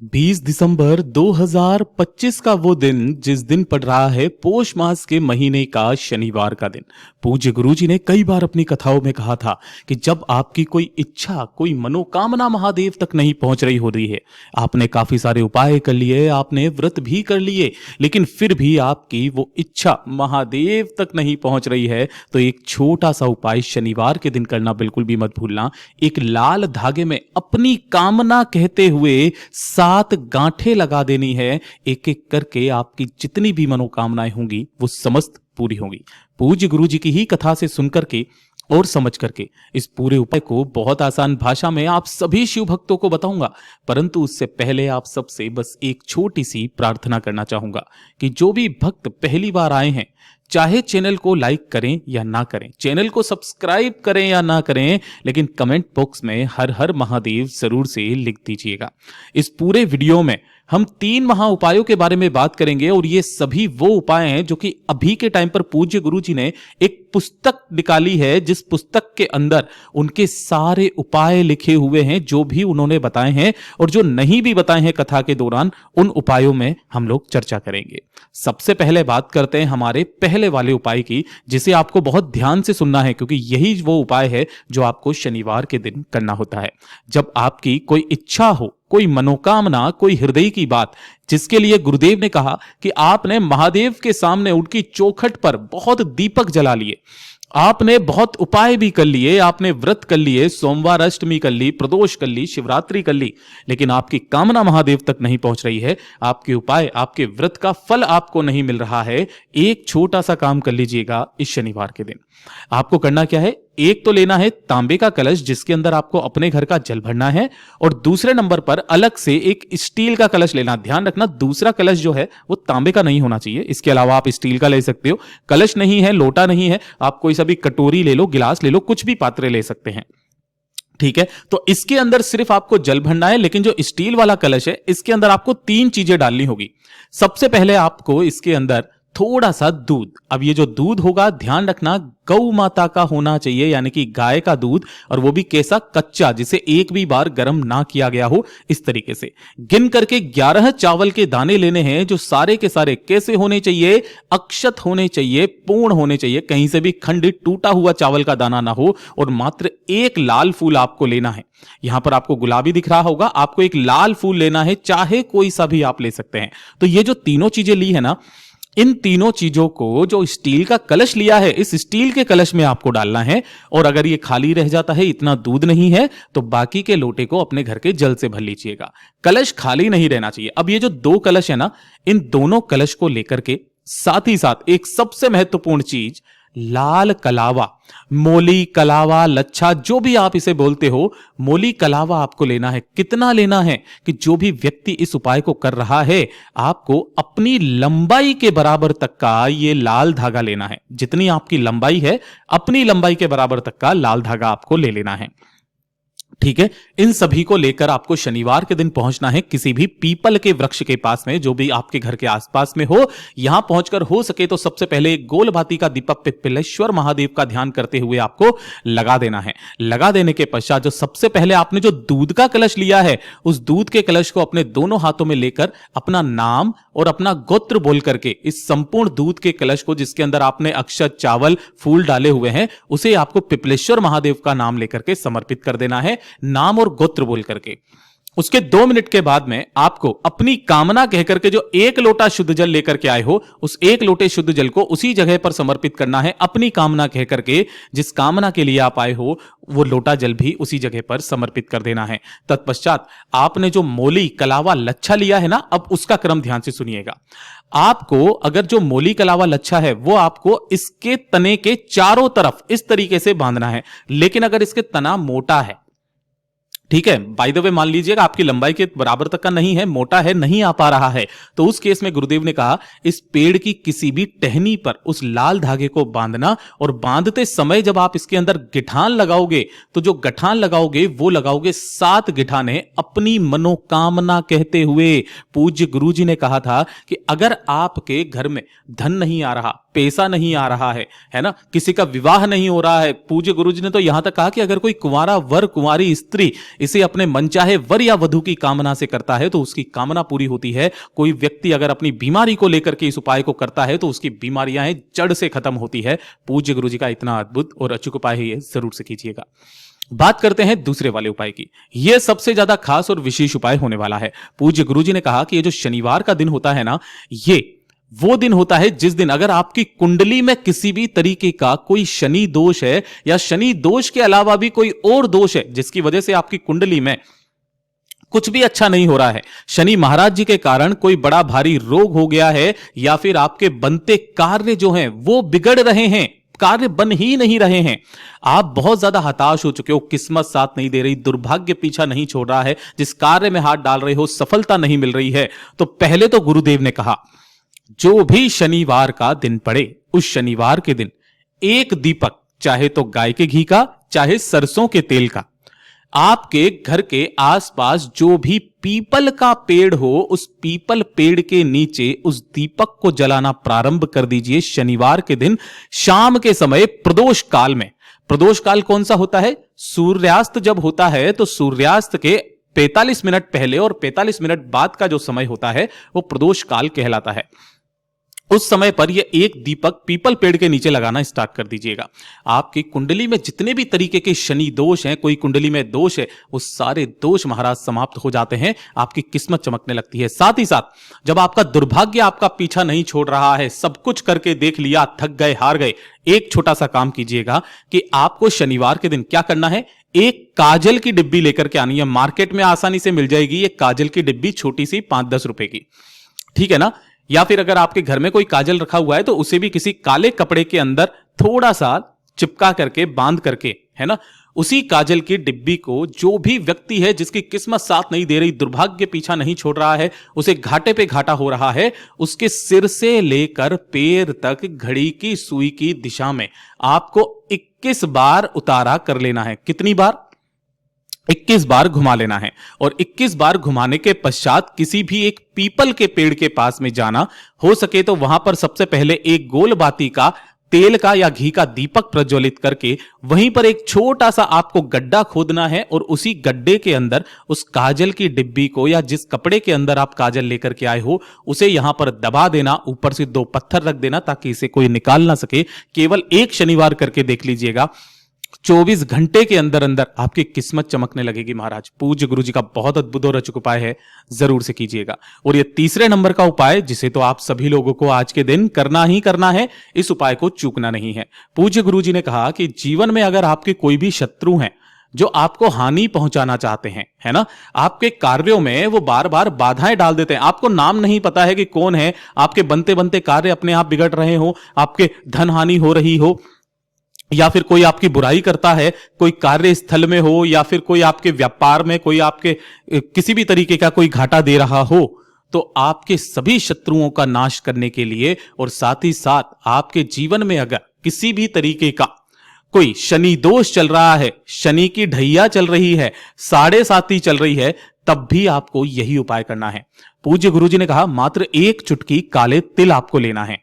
20 दिसंबर 2025 का वो दिन जिस दिन पड़ रहा है पोष मास के महीने का शनिवार का दिन। पूज्य गुरुजी ने कई बार अपनी कथाओं में कहा था कि जब आपकी कोई इच्छा, कोई मनोकामना महादेव तक नहीं पहुंच रही हो रही है, आपने काफी सारे उपाय कर लिए, आपने व्रत भी कर लिए, लेकिन फिर भी आपकी वो इच्छा महादेव तक नहीं पहुंच रही है, तो एक छोटा सा उपाय शनिवार के दिन करना बिल्कुल भी मत भूलना। एक लाल धागे में अपनी कामना कहते हुए 7 गांठें लगा देनी है। एक एक करके आपकी जितनी भी मनोकामनाएं होंगी वो समस्त पूरी होंगी। पूज्य गुरु जी की ही कथा से सुनकर के और समझ करके इस पूरे उपाय को बहुत आसान भाषा में आप सभी शिव भक्तों को बताऊंगा, परंतु उससे पहले आप सबसे बस एक छोटी सी प्रार्थना करना चाहूंगा कि जो भी भक्त पहली बार आए हैं, चाहे चैनल को लाइक करें या ना करें, चैनल को सब्सक्राइब करें या ना करें, लेकिन कमेंट बॉक्स में हर हर महादेव जरूर से लिख दीजिएगा। इस पूरे वीडियो में हम 3 महा उपायों के बारे में बात करेंगे और ये सभी वो उपाय हैं जो कि अभी के टाइम पर पूज्य गुरु जी ने एक पुस्तक निकाली है, जिस पुस्तक के अंदर उनके सारे उपाय लिखे हुए हैं, जो भी उन्होंने बताए हैं और जो नहीं भी बताए हैं कथा के दौरान, उन उपायों में हम लोग चर्चा करेंगे। सबसे पहले बात करते हैं हमारे पहले वाले उपाय की, जिसे आपको बहुत ध्यान से सुनना है, क्योंकि यही वो उपाय है जो आपको शनिवार के दिन करना होता है। जब आपकी कोई इच्छा हो, कोई मनोकामना, कोई हृदय की बात, जिसके लिए गुरुदेव ने कहा कि आपने महादेव के सामने उनकी चौखट पर बहुत दीपक जला लिए, आपने बहुत उपाय भी कर लिए, आपने व्रत कर लिए, सोमवार अष्टमी कर ली, प्रदोष कर ली, शिवरात्रि कर ली, लेकिन आपकी कामना महादेव तक नहीं पहुंच रही है, आपके उपाय, आपके व्रत का फल आपको नहीं मिल रहा है। एक छोटा सा काम कर लीजिएगा इस शनिवार के दिन। आपको करना क्या है? एक तो लेना है तांबे का कलश, जिसके अंदर आपको अपने घर का जल भरना है, और दूसरे नंबर पर अलग से एक स्टील का कलश लेना। ध्यान रखना, दूसरा कलश जो है वो तांबे का नहीं होना चाहिए। इसके अलावा आप स्टील का ले सकते हो। कलश नहीं है, लोटा नहीं है, आप कोई सा भी कटोरी ले लो, गिलास ले लो, कुछ भी पात्र ले सकते हैं, ठीक है। तो इसके अंदर सिर्फ आपको जल भरना है, लेकिन जो स्टील वाला कलश है इसके अंदर आपको 3 चीजें डालनी होगी। सबसे पहले आपको इसके अंदर थोड़ा सा दूध, अब ये जो दूध होगा ध्यान रखना गौ माता का होना चाहिए, यानी कि गाय का दूध, और वो भी कैसा? कच्चा, जिसे एक भी बार गर्म ना किया गया हो। इस तरीके से गिन करके 11 चावल के दाने लेने हैं, जो सारे के सारे कैसे होने चाहिए? अक्षत होने चाहिए, पूर्ण होने चाहिए, कहीं से भी खंडित टूटा हुआ चावल का दाना ना हो। और मात्र एक लाल फूल आपको लेना है। यहां पर आपको गुलाबी दिख रहा होगा, आपको एक लाल फूल लेना है, चाहे कोई सा भी आप ले सकते हैं। तो ये जो तीनों चीजें ली है ना, इन तीनों चीजों को जो स्टील का कलश लिया है, इस स्टील के कलश में आपको डालना है। और अगर ये खाली रह जाता है, इतना दूध नहीं है, तो बाकी के लोटे को अपने घर के जल से भर लीजिएगा। कलश खाली नहीं रहना चाहिए। अब ये जो 2 कलश है ना, इन दोनों कलश को लेकर के साथ ही साथ एक सबसे महत्वपूर्ण चीज, लाल कलावा, मोली कलावा, लच्छा, जो भी आप इसे बोलते हो, मोली कलावा आपको लेना है। कितना लेना है कि जो भी व्यक्ति इस उपाय को कर रहा है, आपको अपनी लंबाई के बराबर तक का ये लाल धागा लेना है। जितनी आपकी लंबाई है, अपनी लंबाई के बराबर तक का लाल धागा आपको ले लेना है, ठीक है। इन सभी को लेकर आपको शनिवार के दिन पहुंचना है किसी भी पीपल के वृक्ष के पास में, जो भी आपके घर के आसपास में हो। यहां पहुंचकर हो सके तो सबसे पहले गोल भाती का दीपक पिपलेश्वर महादेव का ध्यान करते हुए आपको लगा देना है। लगा देने के पश्चात जो सबसे पहले आपने जो दूध का कलश लिया है, उस दूध के कलश को अपने दोनों हाथों में लेकर अपना नाम और अपना गोत्र बोल करके इस संपूर्ण दूध के कलश को, जिसके अंदर आपने अक्षत, चावल, फूल डाले हुए हैं, उसे आपको पिपलेश्वर महादेव का नाम लेकर के समर्पित कर देना है, नाम और गोत्र बोल करके। उसके 2 मिनट के बाद में आपको अपनी कामना कहकर के जो 1 लोटा शुद्ध जल लेकर के आए हो, उस 1 लोटे शुद्ध जल को उसी जगह पर समर्पित करना है। अपनी कामना कहकर के, जिस कामना के लिए आप आए हो, वो लोटा जल भी उसी जगह पर समर्पित कर देना है। तत्पश्चात आपने जो मोली कलावा लच्छा लिया है ना, अब उसका क्रम ध्यान से सुनिएगा। आपको अगर जो मोली कलावा लच्छा है, वो आपको इसके तने के चारों तरफ इस तरीके से बांधना है। लेकिन अगर इसके तना मोटा है, ठीक है, बाय द वे मान लीजिएगा आपकी लंबाई के बराबर तक का नहीं है, मोटा है, नहीं आ पा रहा है, तो उस केस में गुरुदेव ने कहा इस पेड़ की किसी भी टहनी पर उस लाल धागे को बांधना, और बांधते समय जब आप इसके अंदर गिठान लगाओगे, तो जो गठान लगाओगे वो लगाओगे 7 गिठाने अपनी मनोकामना कहते हुए। पूज्य गुरुजी ने कहा था कि अगर आपके घर में धन नहीं आ रहा, पैसा नहीं आ रहा है ना, किसी का विवाह नहीं हो रहा है, पूज्य गुरुजी ने तो यहां तक कहा कि अगर कोई कुंवारा वर, कुंवारी स्त्री इसे अपने मनचाहे वर या वधु की कामना से करता है तो उसकी कामना पूरी होती है। कोई व्यक्ति अगर अपनी बीमारी को लेकर के इस उपाय को करता है तो उसकी बीमारियां हैं जड़ से खत्म होती है। पूज्य गुरु जी का इतना अद्भुत और अचूक उपाय है, ये जरूर से कीजिएगा। बात करते हैं दूसरे वाले उपाय की। यह सबसे ज्यादा खास और विशेष उपाय होने वाला है। पूज्य गुरुजी ने कहा कि ये जो शनिवार का दिन होता है ना, ये वो दिन होता है जिस दिन अगर आपकी कुंडली में किसी भी तरीके का कोई शनि दोष है या शनि दोष के अलावा भी कोई और दोष है जिसकी वजह से आपकी कुंडली में कुछ भी अच्छा नहीं हो रहा है, शनि महाराज जी के कारण कोई बड़ा भारी रोग हो गया है या फिर आपके बनते कार्य जो हैं वो बिगड़ रहे हैं, कार्य बन ही नहीं रहे हैं, आप बहुत ज्यादा हताश हो चुके हो, किस्मत साथ नहीं दे रही, दुर्भाग्य पीछा नहीं छोड़ रहा है, जिस कार्य में हाथ डाल रहे हो सफलता नहीं मिल रही है, तो पहले तो गुरुदेव ने कहा जो भी शनिवार का दिन पड़े उस शनिवार के दिन एक दीपक, चाहे तो गाय के घी का चाहे सरसों के तेल का, आपके घर के आसपास जो भी पीपल का पेड़ हो उस पीपल पेड़ के नीचे उस दीपक को जलाना प्रारंभ कर दीजिए शनिवार के दिन शाम के समय प्रदोष काल में। प्रदोष काल कौन सा होता है? सूर्यास्त जब होता है तो सूर्यास्त के 45 मिनट पहले और 45 मिनट बाद का जो समय होता है वो प्रदोष काल कहलाता है। उस समय पर यह एक दीपक पीपल पेड़ के नीचे लगाना स्टार्ट कर दीजिएगा। आपकी कुंडली में जितने भी तरीके के शनि दोष हैं, कोई कुंडली में दोष है, वो सारे दोष महाराज समाप्त हो जाते हैं, आपकी किस्मत चमकने लगती है। साथ ही साथ जब आपका दुर्भाग्य आपका पीछा नहीं छोड़ रहा है, सब कुछ करके देख लिया, थक गए, हार गए, एक छोटा सा काम कीजिएगा कि आपको शनिवार के दिन क्या करना है, एक काजल की डिब्बी लेकर के आनी है। मार्केट में आसानी से मिल जाएगी ये काजल की डिब्बी, छोटी सी 5-10 रुपए की, ठीक है ना। या फिर अगर आपके घर में कोई काजल रखा हुआ है तो उसे भी किसी काले कपड़े के अंदर थोड़ा सा चिपका करके बांध करके, है ना, उसी काजल की डिब्बी को जो भी व्यक्ति है जिसकी किस्मत साथ नहीं दे रही, दुर्भाग्य पीछा नहीं छोड़ रहा है, उसे घाटे पे घाटा हो रहा है, उसके सिर से लेकर पैर तक घड़ी की सुई की दिशा में आपको 21 बार उतारा कर लेना है। कितनी बार? 21 बार घुमा लेना है। और 21 बार घुमाने के पश्चात किसी भी एक पीपल के पेड़ के पास में जाना, हो सके तो वहां पर सबसे पहले एक गोल बाती का तेल का या घी का दीपक प्रज्वलित करके वहीं पर एक छोटा सा आपको गड्ढा खोदना है और उसी गड्ढे के अंदर उस काजल की डिब्बी को या जिस कपड़े के अंदर आप काजल लेकर के आए हो उसे यहां पर दबा देना, ऊपर से 2 पत्थर रख देना ताकि इसे कोई निकाल ना सके। केवल एक शनिवार करके देख लीजिएगा, 24 घंटे के अंदर अंदर आपकी किस्मत चमकने लगेगी महाराज। पूज्य गुरु जी का बहुत अद्भुत और अचूक उपाय है, जरूर से कीजिएगा। और ये तीसरे नंबर का उपाय जिसे तो आप सभी लोगों को आज के दिन करना ही करना है, इस उपाय को चूकना नहीं है। पूज्य गुरु जी ने कहा कि जीवन में अगर आपके कोई भी शत्रु हैं जो आपको हानि पहुंचाना चाहते हैं, है ना, आपके कार्यों में वो बार बार बाधाएं डाल देते हैं, आपको नाम नहीं पता है कि कौन है, आपके बनते बनते कार्य अपने आप बिगड़ रहे हो, आपके धन हानि हो रही हो, या फिर कोई आपकी बुराई करता है, कोई कार्य स्थल में हो या फिर कोई आपके व्यापार में कोई आपके किसी भी तरीके का कोई घाटा दे रहा हो, तो आपके सभी शत्रुओं का नाश करने के लिए और साथ ही साथ आपके जीवन में अगर किसी भी तरीके का कोई शनि दोष चल रहा है, शनि की ढैया चल रही है, 7.5 चल रही है, तब भी आपको यही उपाय करना है। पूज्य गुरुजी ने कहा मात्र 1 चुटकी काले तिल आपको लेना है।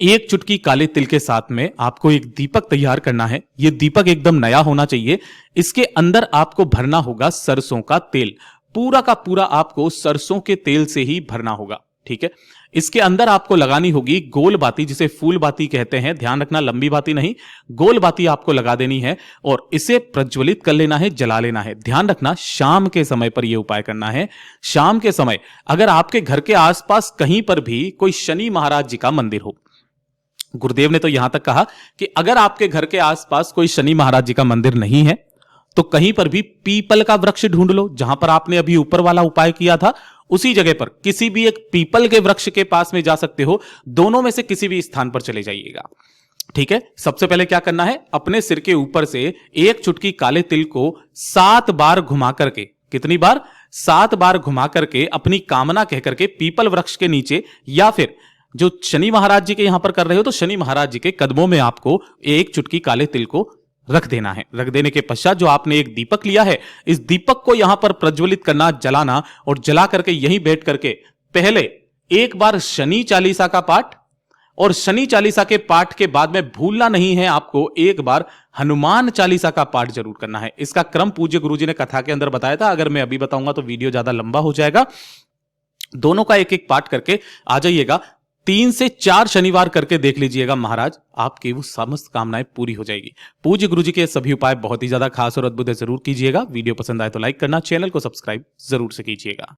1 चुटकी काले तिल के साथ में आपको एक दीपक तैयार करना है। यह दीपक एकदम नया होना चाहिए। इसके अंदर आपको भरना होगा सरसों का तेल, पूरा का पूरा आपको सरसों के तेल से ही भरना होगा, ठीक है। इसके अंदर आपको लगानी होगी गोल बाती, जिसे फूल बाती कहते हैं, ध्यान रखना लंबी बाती नहीं, गोल बाती आपको लगा देनी है और इसे प्रज्वलित कर लेना है, जला लेना है। ध्यान रखना शाम के समय पर यह उपाय करना है। शाम के समय अगर आपके घर के आसपास कहीं पर भी कोई शनि महाराज जी का मंदिर हो, गुरुदेव ने तो यहां तक कहा कि अगर आपके घर के आसपास कोई शनि महाराज जी का मंदिर नहीं है तो कहीं पर भी पीपल का वृक्ष ढूंढ लो, जहां पर आपने अभी ऊपर वाला उपाय किया था उसी जगह पर किसी भी एक पीपल के वृक्ष के पास में जा सकते हो। दोनों में से किसी भी स्थान पर चले जाइएगा, ठीक है। सबसे पहले क्या करना है, अपने सिर के ऊपर से 1 चुटकी काले तिल को 7 बार घुमा करके, कितनी बार? 7 बार घुमा करके अपनी कामना कह करके पीपल वृक्ष के नीचे या फिर जो शनि महाराज जी के यहां पर कर रहे हो तो शनि महाराज जी के कदमों में आपको 1 चुटकी काले तिल को रख देना है। रख देने के पश्चात जो आपने एक दीपक लिया है, इस दीपक को यहां पर प्रज्वलित करना, जलाना, और जला करके यहीं बैठ करके पहले एक बार शनि चालीसा का पाठ और शनि चालीसा के पाठ के बाद में भूलना नहीं है आपको एक बार हनुमान चालीसा का पाठ जरूर करना है। इसका क्रम पूज्य गुरुजी ने कथा के अंदर बताया था, अगर मैं अभी बताऊंगा तो वीडियो ज्यादा लंबा हो जाएगा। दोनों का एक एक पाठ करके आ जाइएगा, 3 से 4 शनिवार करके देख लीजिएगा महाराज, आपकी वो समस्त कामनाएं पूरी हो जाएगी। पूज्य गुरुजी के सभी उपाय बहुत ही ज्यादा खास और अद्भुत है, जरूर कीजिएगा। वीडियो पसंद आए तो लाइक करना, चैनल को सब्सक्राइब जरूर से कीजिएगा।